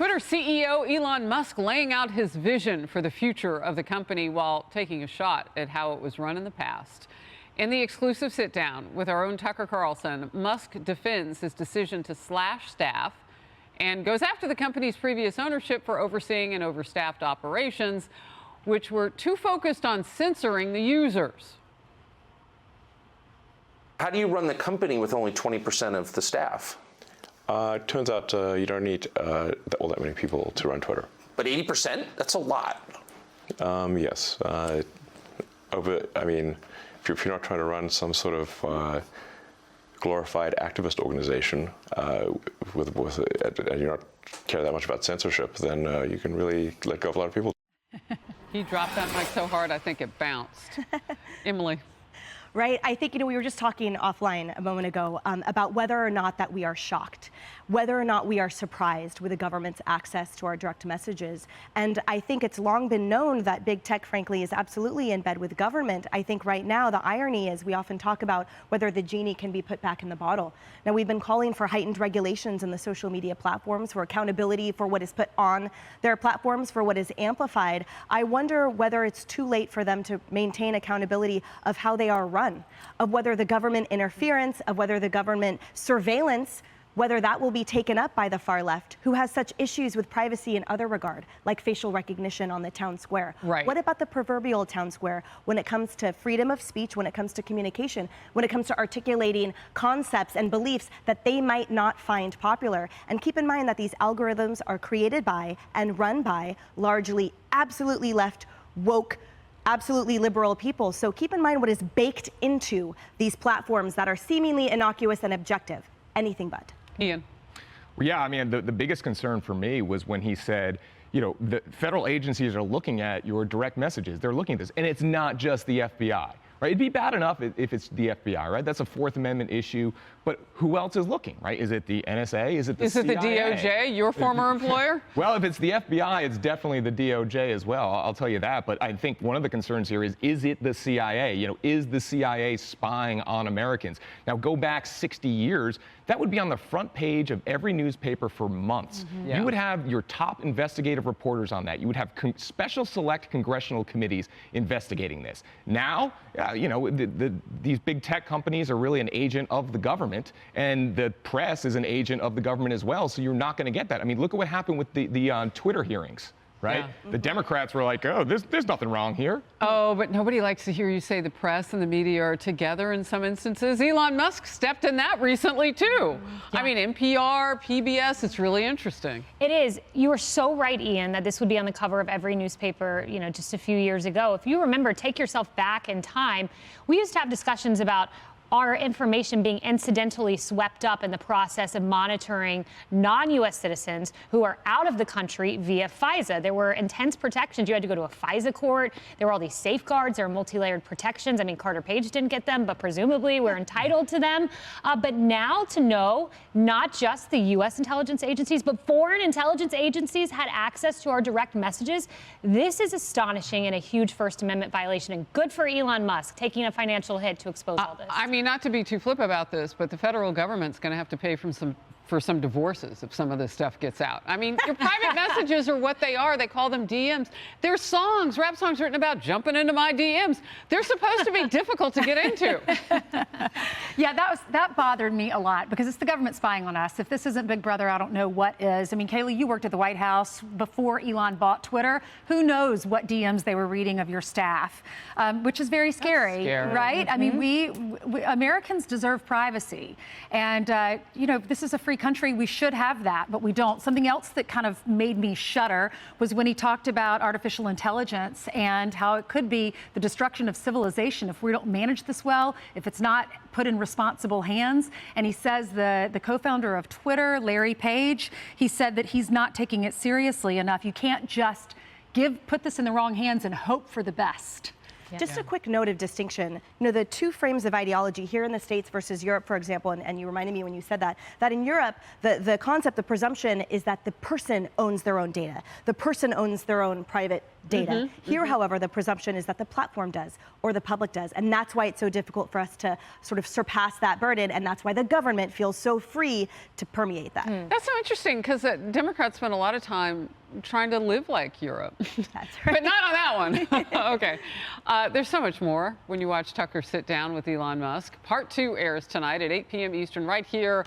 Twitter CEO Elon Musk laying out his vision for the future of the company while taking a shot at how it was run in the past. In the exclusive sit-down with our own Tucker Carlson, Musk defends his decision to slash staff and goes after the company's previous ownership for overseeing an overstaffed operations, which were too focused on censoring the users. How do you run the company with only 20% of the staff? It turns out you don't need all that many people to run Twitter. But 80%? That's a lot. Yes. If you're not trying to run some sort of glorified activist organization and you're not care that much about censorship, then you can really let go of a lot of people. He dropped that mic so hard, I think it bounced. Emily. Right? I think, we were just talking offline a moment ago about whether or not that we are shocked, whether or not we are surprised with the government's access to our direct messages. And I think it's long been known that big tech, frankly, is absolutely in bed with government. I think right now the irony is we often talk about whether the genie can be put back in the bottle. Now, we've been calling for heightened regulations in the social media platforms, for accountability for what is put on their platforms, for what is amplified. I wonder whether it's too late for them to maintain accountability of how they are run, of whether the government interference, of whether the government surveillance, whether that will be taken up by the far left, who has such issues with privacy in other regard, like facial recognition on the town square. Right. What about the proverbial town square when it comes to freedom of speech, when it comes to communication, when it comes to articulating concepts and beliefs that they might not find popular? And keep in mind that these algorithms are created by and run by largely absolutely left, woke, absolutely liberal people. So keep in mind what is baked into these platforms that are seemingly innocuous and objective. Anything but. Ian. Well, yeah, the biggest concern for me was when he said, the federal agencies are looking at your direct messages. They're looking at this, and it's not just the FBI. Right? It'd be bad enough if it's the FBI, right? That's a Fourth Amendment issue. But who else is looking, right? Is it the NSA? Is it the CIA? Is it the DOJ, your former employer? Well, if it's the FBI, it's definitely the DOJ as well. I'll tell you that. But I think one of the concerns here is it the CIA? Is the CIA spying on Americans? Now, go back 60 years. That would be on the front page of every newspaper for months. Mm-hmm. Yeah. You would have your top investigative reporters on that. You would have special select congressional committees investigating this. Now, these big tech companies are really an agent of the government, and the press is an agent of the government as well, so you're not going to get that. Look at what happened with the Twitter hearings. Right? Yeah. The Democrats were like, oh, there's nothing wrong here. Oh, but nobody likes to hear you say the press and the media are together in some instances. Elon Musk stepped in that recently, too. Yeah. NPR, PBS, it's really interesting. It is. You are so right, Ian, that this would be on the cover of every newspaper, just a few years ago. If you remember, take yourself back in time, we used to have discussions about our information being incidentally swept up in the process of monitoring non-U.S. citizens who are out of the country via FISA. There were intense protections. You had to go to a FISA court. There were all these safeguards. There were multi-layered protections. Carter Page didn't get them, but presumably we're entitled to them. But now to know not just the U.S. intelligence agencies, but foreign intelligence agencies had access to our direct messages, this is astonishing and a huge First Amendment violation. And good for Elon Musk taking a financial hit to expose all this. Not to be too flip about this, but the federal government's going to have to pay for some divorces if some of this stuff gets out. Your private messages are what they are. They call them DMs. They're songs, rap songs written about jumping into my DMs. They're supposed to be difficult to get into. Yeah, that bothered me a lot because it's the government spying on us. If this isn't Big Brother, I don't know what is. Kayleigh, you worked at the White House before Elon bought Twitter. Who knows what DMs they were reading of your staff, which is very scary, right? Mm-hmm. We Americans deserve privacy. And, this is a free country. We should have that, but we don't. Something else that kind of made me shudder was when he talked about artificial intelligence and how it could be the destruction of civilization if we don't manage this well, if it's not put in responsible hands. And he says the co-founder of Twitter, Larry Page, he said that he's not taking it seriously enough. You can't just put this in the wrong hands and hope for the best. Just a quick note of distinction. The two frames of ideology here in the States versus Europe, for example, and you reminded me when you said that in Europe, the concept, the presumption is that the person owns their own data. The person owns their own private data. Here, however, the presumption is that the platform does or the public does. And that's why it's so difficult for us to sort of surpass that burden. And that's why the government feels so free to permeate that. That's so interesting because Democrats spend a lot of time trying to live like Europe. That's right. But not on that one. Okay. There's so much more when you watch Tucker Sit Down with Elon Musk. Part 2 airs tonight at 8 p.m. Eastern right here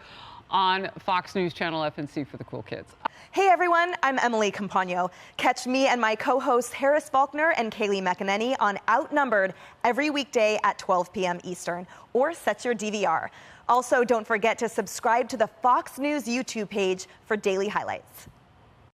on Fox News Channel FNC for the cool kids. Hey everyone, I'm Emily Campagno. Catch me and my co-hosts Harris Faulkner and Kayleigh McEnany on Outnumbered every weekday at 12 p.m. Eastern, or set your DVR. Also, don't forget to subscribe to the Fox News YouTube page for daily highlights.